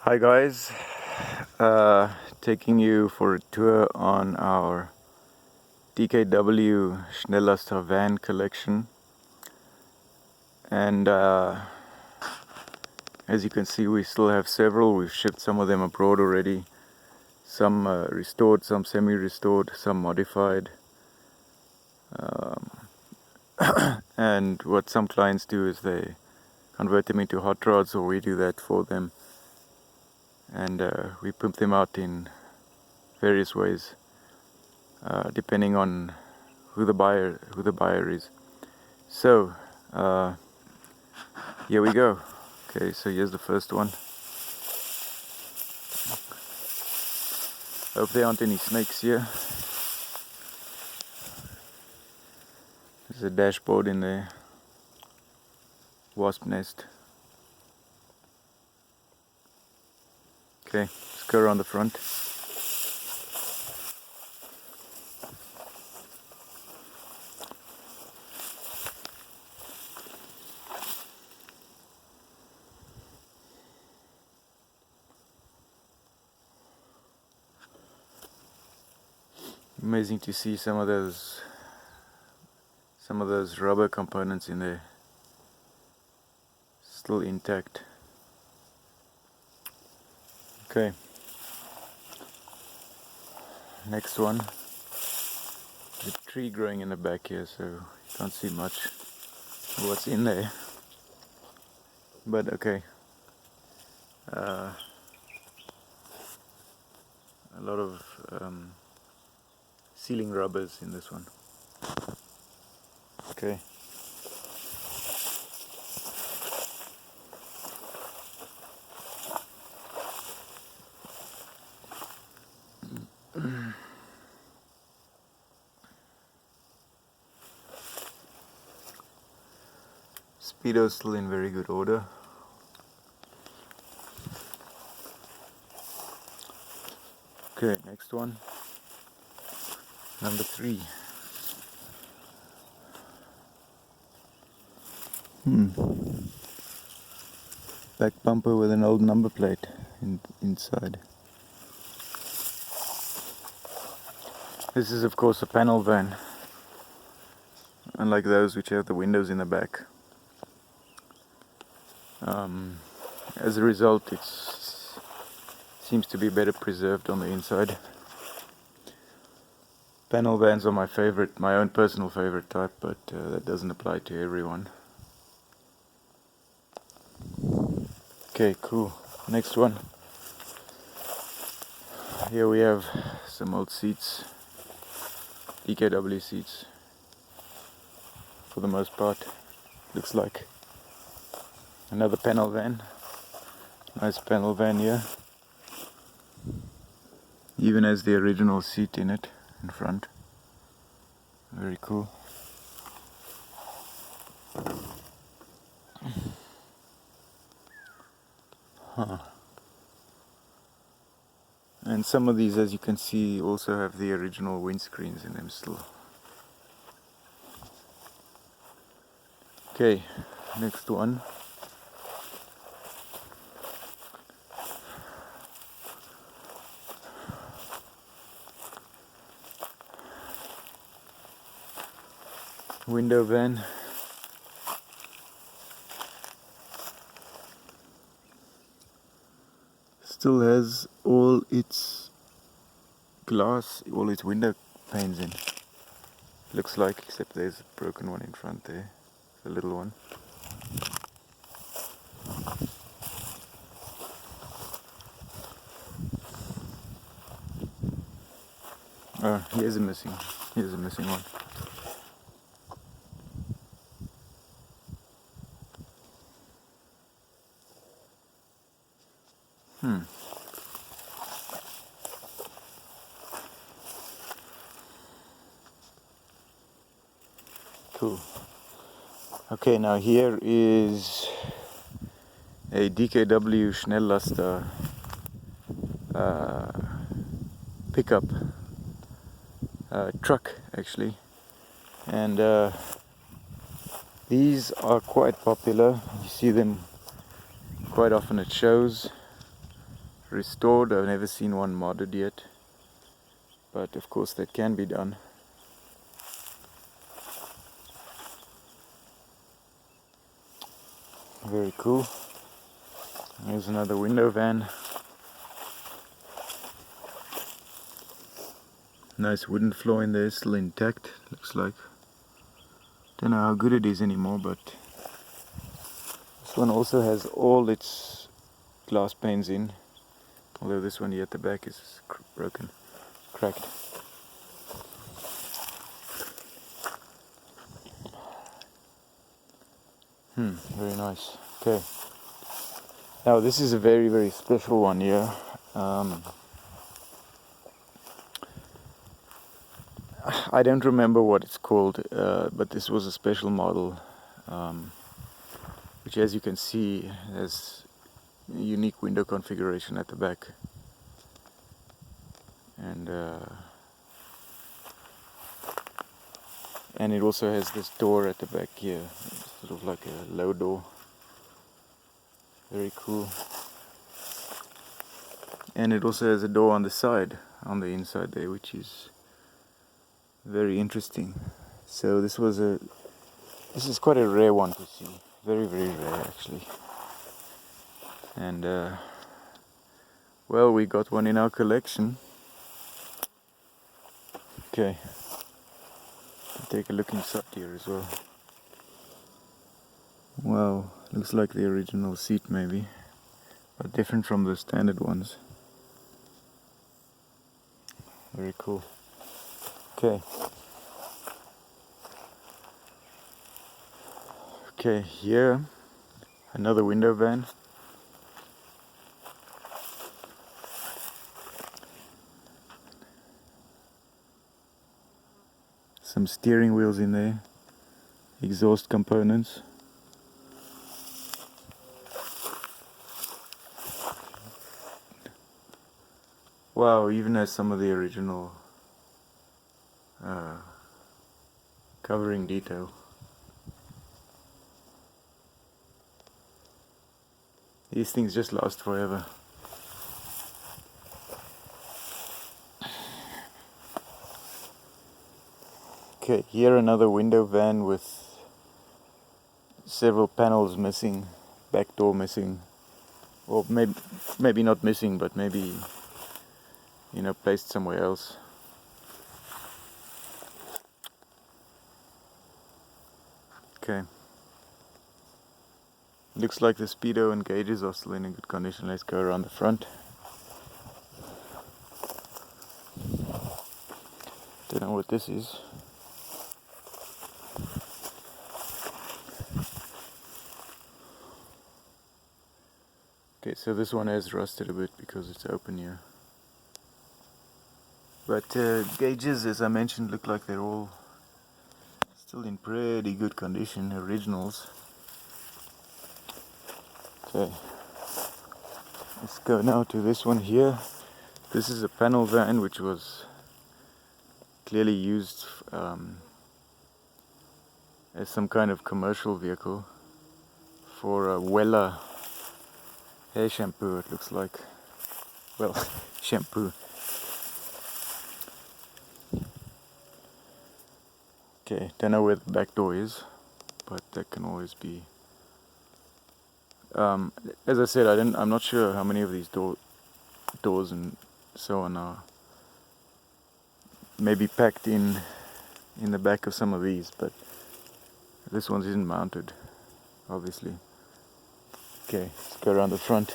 Hi guys, taking you for a tour on our DKW Schnellaster van collection, and as you can see we still have several. We've shipped some of them abroad already, some restored, some semi-restored, some modified, and what some clients do is they convert them into hot rods, or we do that for them, and we pump them out in various ways depending on who the buyer is. So here we go. Okay, so here's the first one. Hope there aren't any snakes here. There's a dashboard in there. Wasp nest. Okay, let's go around the front. Amazing to see some of those rubber components in there still intact. Okay, next one. There's a tree growing in the back here, so you can't see much of what's in there, but okay. A lot of sealing rubbers in this one. Okay. Speedo's still in very good order. Okay, next one. Number 3. Back bumper with an old number plate inside. This is of course a panel van, unlike those which have the windows in the back. As a result, it seems to be better preserved on the inside. Panel vans are my own personal favorite type, but that doesn't apply to everyone. Okay, cool. Next one. Here we have some old seats, DKW seats, for the most part. Looks like another panel van. Nice panel van here. Even has the original seat in it, in front. Very cool. And some of these, as you can see, also have the original windscreens in them still. Okay, next one. Window van. Still has all its glass, all its window panes in. Looks like, except there's a broken one in front there, the little one. Oh, here's a missing one. Cool. Okay, now here is a DKW Schnellaster pickup truck, actually, and these are quite popular. You see them quite often at shows. restored. I've never seen one modded yet, but of course that can be done. Very cool. There's another window van. Nice wooden floor in there, still intact, looks like. Don't know how good it is anymore, but this one also has all its glass panes in, although this one here at the back is broken, cracked. Very nice. Okay. Now this is a very, very special one here. I don't remember what it's called, but this was a special model, which, as you can see, has a unique window configuration at the back. And it also has this door at the back here, sort of like a low door. Very cool. And it also has a door on the side, on the inside there, which is very interesting. So this is quite a rare one to see. Very, very rare actually. And well, we got one in our collection. Okay. Take a look inside here as well. Wow, looks like the original seat maybe, but different from the standard ones. Very cool. Okay. Okay, here another window van. Some steering wheels in there, exhaust components. Wow, even has some of the original covering detail. These things just last forever. Okay, here another window van with several panels missing, back door missing, or maybe not missing, but maybe, you know, placed somewhere else. Okay. Looks like the speedo and gauges are still in a good condition. Let's go around the front. Don't know what this is. Okay, so this one has rusted a bit because it's open here. But gauges, as I mentioned, look like they're all still in pretty good condition, originals. Okay, let's go now to this one here. This is a panel van which was clearly used as some kind of commercial vehicle for a Wella hair shampoo, it looks like. Well, shampoo. Okay, don't know where the back door is, but that can always be. As I said, I'm not sure how many of these doors and so on are maybe packed in the back of some of these, but this one isn't mounted, obviously. Okay, let's go around the front.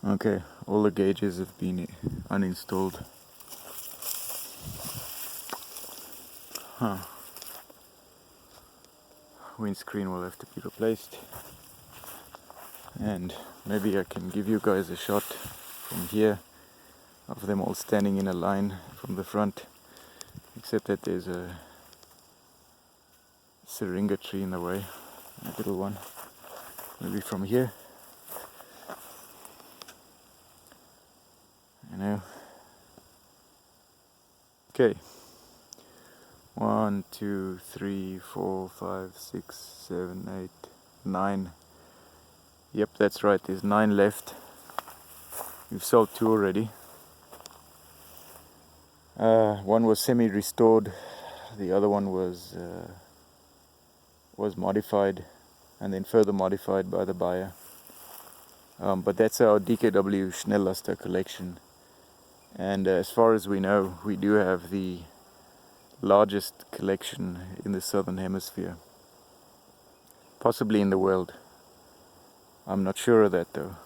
Okay, all the gauges have been uninstalled. Huh. Windscreen will have to be replaced. And maybe I can give you guys a shot from here of them all standing in a line from the front, except that there's a syringa tree in the way, a little one. Maybe from here. You know. Okay. 1, 2, 3, 4, 5, 6, 7, 8. 9. Yep, that's right, there's 9 left. We've sold 2 already. One was semi-restored, the other one was modified and then further modified by the buyer. But that's our DKW Schnellaster collection. And as far as we know, we do have the largest collection in the southern hemisphere. Possibly in the world. I'm not sure of that though.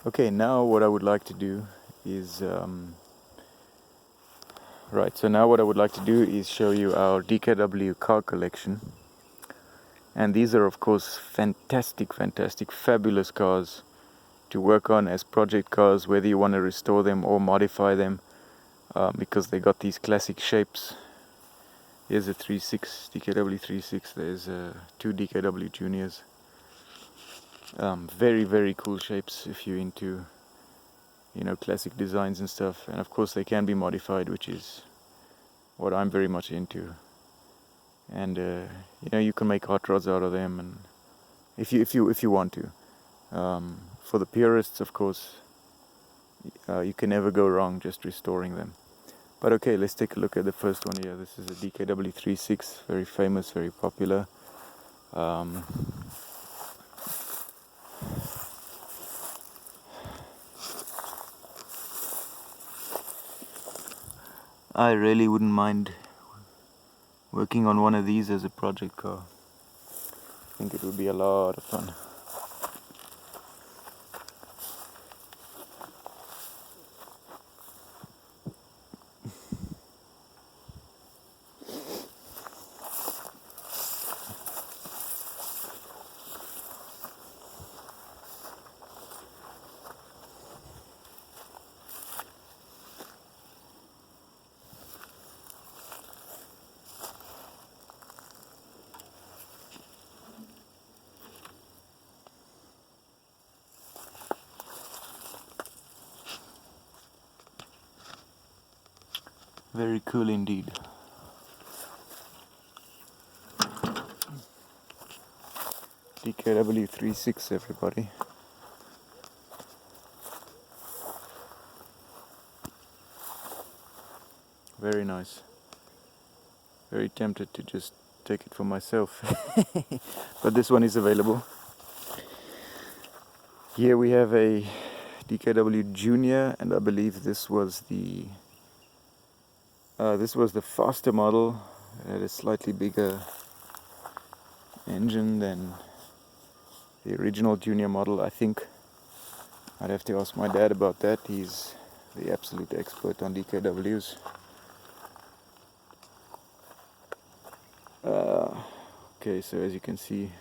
Okay, now what I would like to do is show you our DKW Car Collection. And these are of course fantastic, fabulous cars to work on as project cars, whether you want to restore them or modify them, because they got these classic shapes. Here's a 3.6, DKW 3.6, there's 2 DKW Juniors. Very cool shapes if you're into, classic designs and stuff. And of course they can be modified, which is what I'm very much into. And you can make hot rods out of them, and if you want to. For the purists, of course, you can never go wrong just restoring them. But okay, let's take a look at the first one here. This is a DKW 3.6, very famous, very popular. I really wouldn't mind working on one of these as a project car. I think it would be a lot of fun. Very cool indeed. DKW 3.6, everybody. Very nice. Very tempted to just take it for myself. But this one is available. Here we have a DKW Junior, and I believe this was the faster model. It had a slightly bigger engine than the original Junior model, I think. I'd have to ask my dad about that. He's the absolute expert on DKWs. Okay, so as you can see,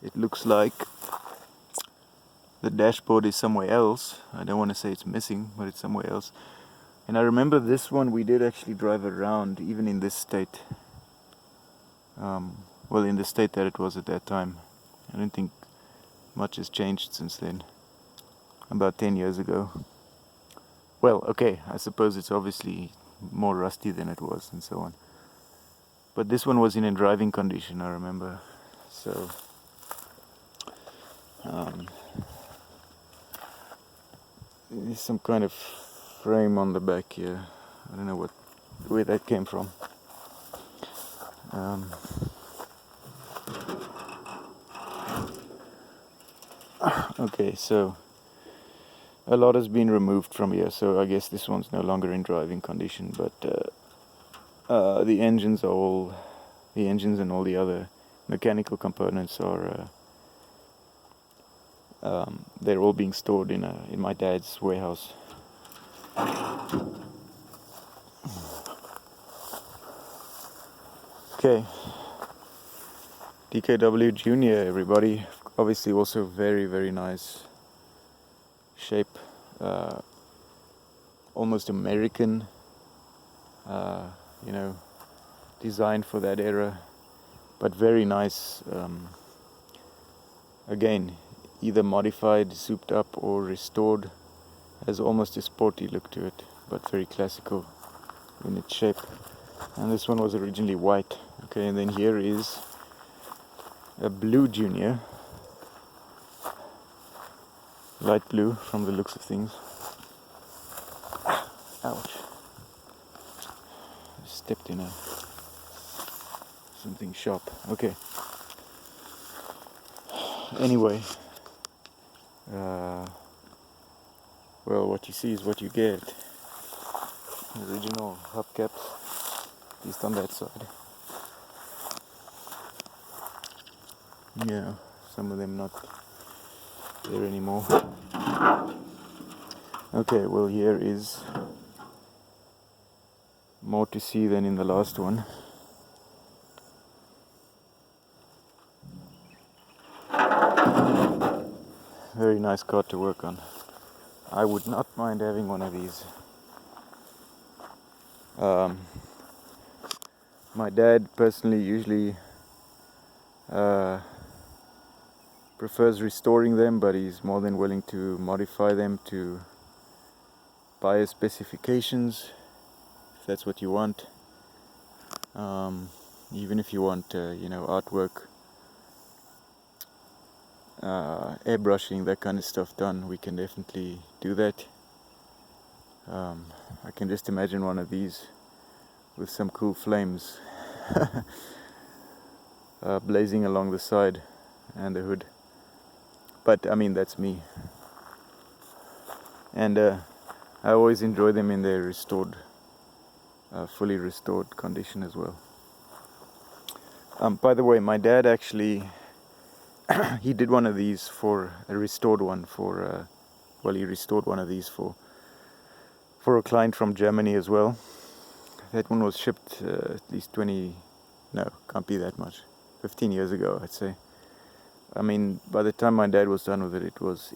it looks like the dashboard is somewhere else. I don't want to say it's missing, but it's somewhere else. And I remember this one we did actually drive around, even in this state. Well, in the state that it was at that time. I don't think much has changed since then. About 10 years ago. Well, okay, I suppose it's obviously more rusty than it was and so on. But this one was in a driving condition, I remember. So there's some kind of frame on the back here. I don't know where that came from. Okay, so a lot has been removed from here, so I guess this one's no longer in driving condition, but the engines and all the other mechanical components are they're all being stored in my dad's warehouse. Okay, DKW Junior, everybody. Obviously also very nice shape, almost American, designed for that era, but very nice. Again, either modified, souped up, or restored. Has almost a sporty look to it, but very classical in its shape. And this one was originally white. Okay, and then here is a blue Junior, light blue from the looks of things. Ouch! I stepped in something sharp. Okay. Anyway, well, what you see is what you get. Original hubcaps, at least on that side. Yeah, some of them not there anymore. Okay, well, here is more to see than in the last one. Very nice car to work on. I would not mind having one of these. My dad personally usually prefers restoring them, but he's more than willing to modify them to buyer specifications if that's what you want. Even if you want artwork, airbrushing, that kind of stuff done, we can definitely do that. I can just imagine one of these with some cool flames blazing along the side and the hood. But I mean, that's me. And I always enjoy them in their restored, fully restored condition as well. By the way, my dad actually he did one of these for a restored one for he restored one of these for a client from Germany as well. That one was shipped at least can't be that much, 15 years ago, I'd say. I mean, by the time my dad was done with it, it was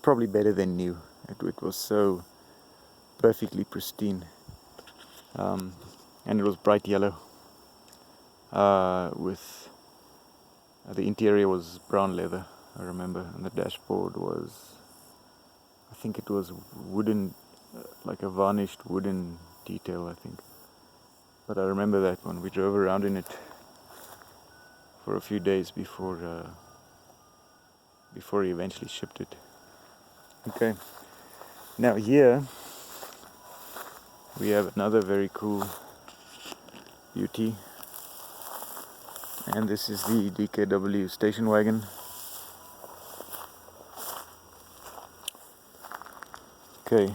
probably better than new. It was so perfectly pristine, and it was bright yellow. With the interior was brown leather, I remember, and the dashboard was, I think it was wooden, like a varnished wooden detail, I think. But I remember that one. We drove around in it for a few days before he eventually shipped it. Okay. Now here we have another very cool beauty, and this is the DKW Station Wagon. Okay.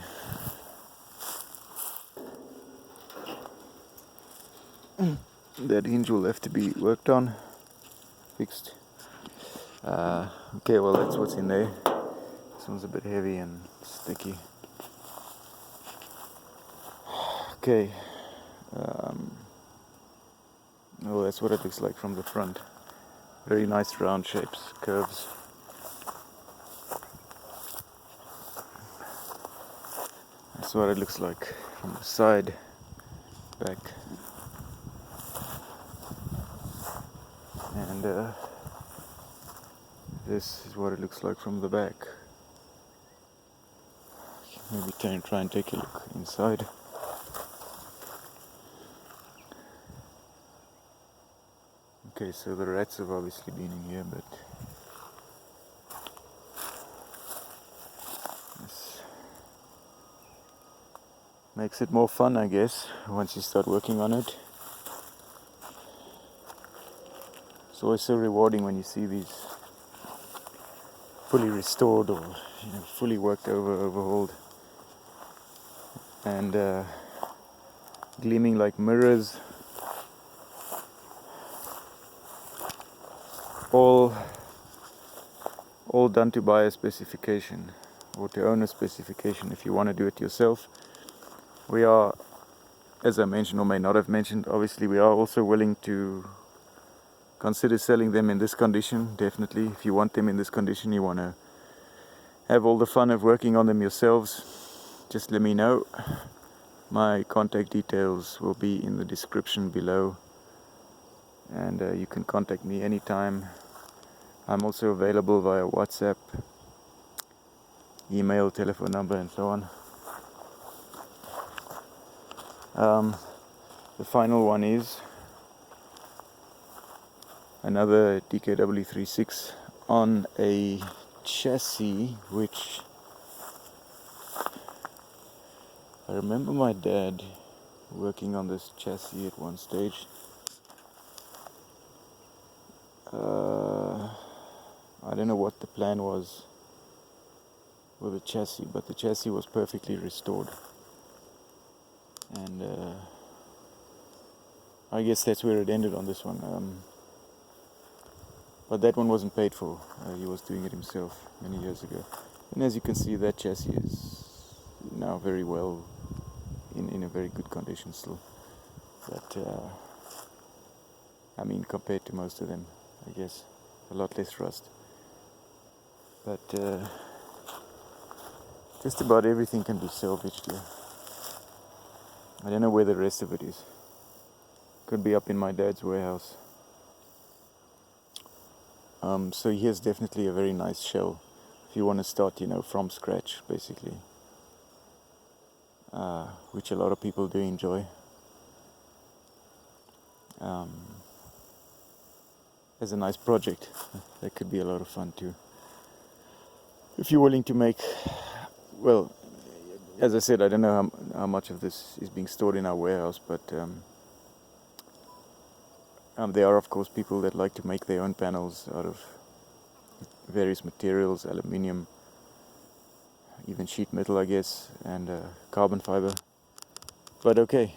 That hinge will have to be worked on, fixed. Okay, well, that's what's in there. This one's a bit heavy and sticky. Okay. Oh, that's what it looks like from the front. Very nice round shapes, curves. That's what it looks like from the side, back. And this is what it looks like from the back. Maybe try and take a look inside. Okay, so the rats have obviously been in here, but this makes it more fun, I guess, once you start working on it. It's always so rewarding when you see these fully restored or fully worked over, overhauled, and gleaming like mirrors. All done to buyer specification or to owner specification if you want to do it yourself. We are, as I mentioned or may not have mentioned, obviously we are also willing to consider selling them in this condition. Definitely, if you want them in this condition, you want to have all the fun of working on them yourselves, just let me know. My contact details will be in the description below, and you can contact me anytime. I'm also available via WhatsApp, email, telephone number, and so on. The final one is another DKW 36 on a chassis which I remember my dad working on this chassis at one stage. I don't know what the plan was with the chassis, but the chassis was perfectly restored, and I guess that's where it ended on this one. But that one wasn't paid for. He was doing it himself many years ago, and as you can see, that chassis is now very well in a very good condition still. But I mean, compared to most of them, I guess a lot less rust. But just about everything can be salvaged here. I don't know where the rest of it is. Could be up in my dad's warehouse. So here's definitely a very nice shell if you want to start, from scratch, basically, which a lot of people do enjoy. As a nice project, that could be a lot of fun too. If you're willing to make, well, as I said, I don't know how much of this is being stored in our warehouse, but there are, of course, people that like to make their own panels out of various materials, aluminium, even sheet metal, I guess, and carbon fiber. But okay,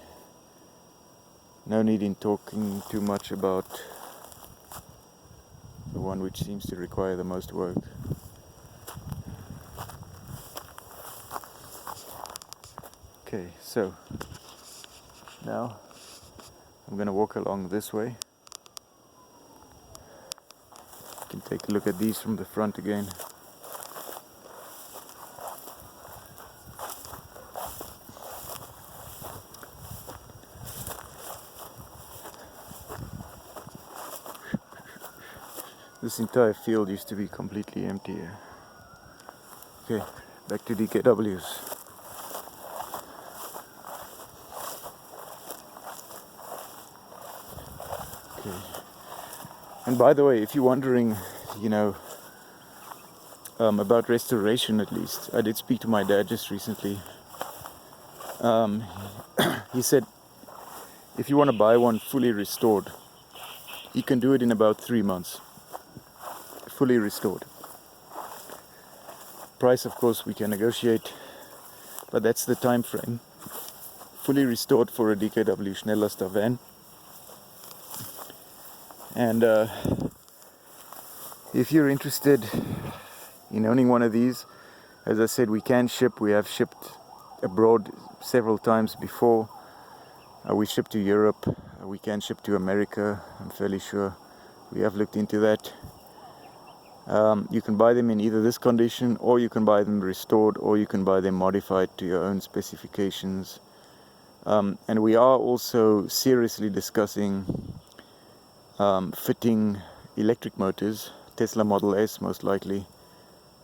no need in talking too much about the one which seems to require the most work. Okay, so now I'm going to walk along this way. You can take a look at these from the front again. This entire field used to be completely empty. Okay, back to DKWs. Okay. And by the way, if you're wondering, about restoration at least, I did speak to my dad just recently. He said if you want to buy one fully restored, you can do it in about 3 months. Fully restored. Price, of course, we can negotiate, but that's the time frame. Fully restored for a DKW Schnellaster van. And if you're interested in owning one of these, as I said, we can ship. We have shipped abroad several times before. We ship to Europe. We can ship to America, I'm fairly sure. We have looked into that. You can buy them in either this condition, or you can buy them restored, or you can buy them modified to your own specifications. And we are also seriously discussing fitting electric motors, Tesla Model S most likely,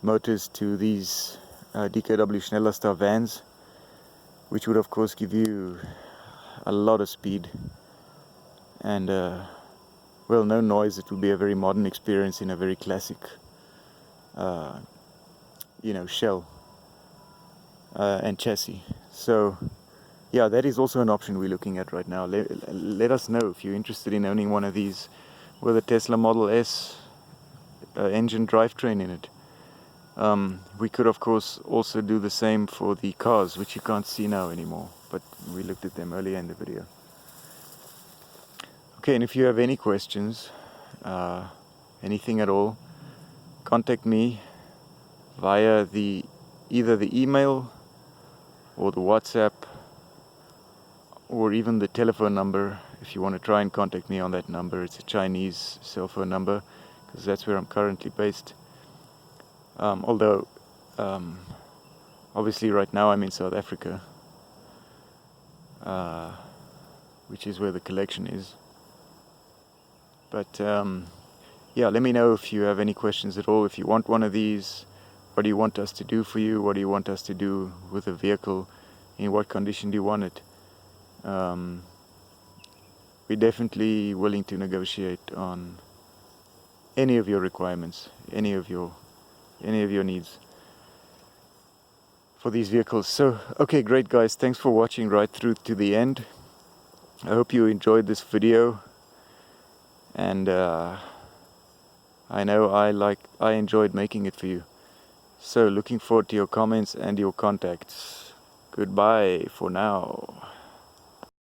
motors to these DKW Schnellaster vans, which would of course give you a lot of speed and no noise. It will be a very modern experience in a very classic shell and chassis. So yeah, that is also an option we're looking at right now. Let us know if you're interested in owning one of these with a Tesla Model S engine drivetrain in it. We could of course also do the same for the cars, which you can't see now anymore, but we looked at them earlier in the video. Okay, and if you have any questions, anything at all, contact me via either the email or the WhatsApp, or even the telephone number. If you want to try and contact me on that number, it's a Chinese cell phone number, because that's where I'm currently based. Although obviously right now I'm in South Africa, which is where the collection is. But yeah, let me know if you have any questions at all. If you want one of these, what do you want us to do for you? What do you want us to do with the vehicle? In what condition do you want it? We're definitely willing to negotiate on any of your requirements, any of your needs for these vehicles. So, okay, great guys, thanks for watching right through to the end. I hope you enjoyed this video, and I know I enjoyed making it for you. So, looking forward to your comments and your contacts. Goodbye for now.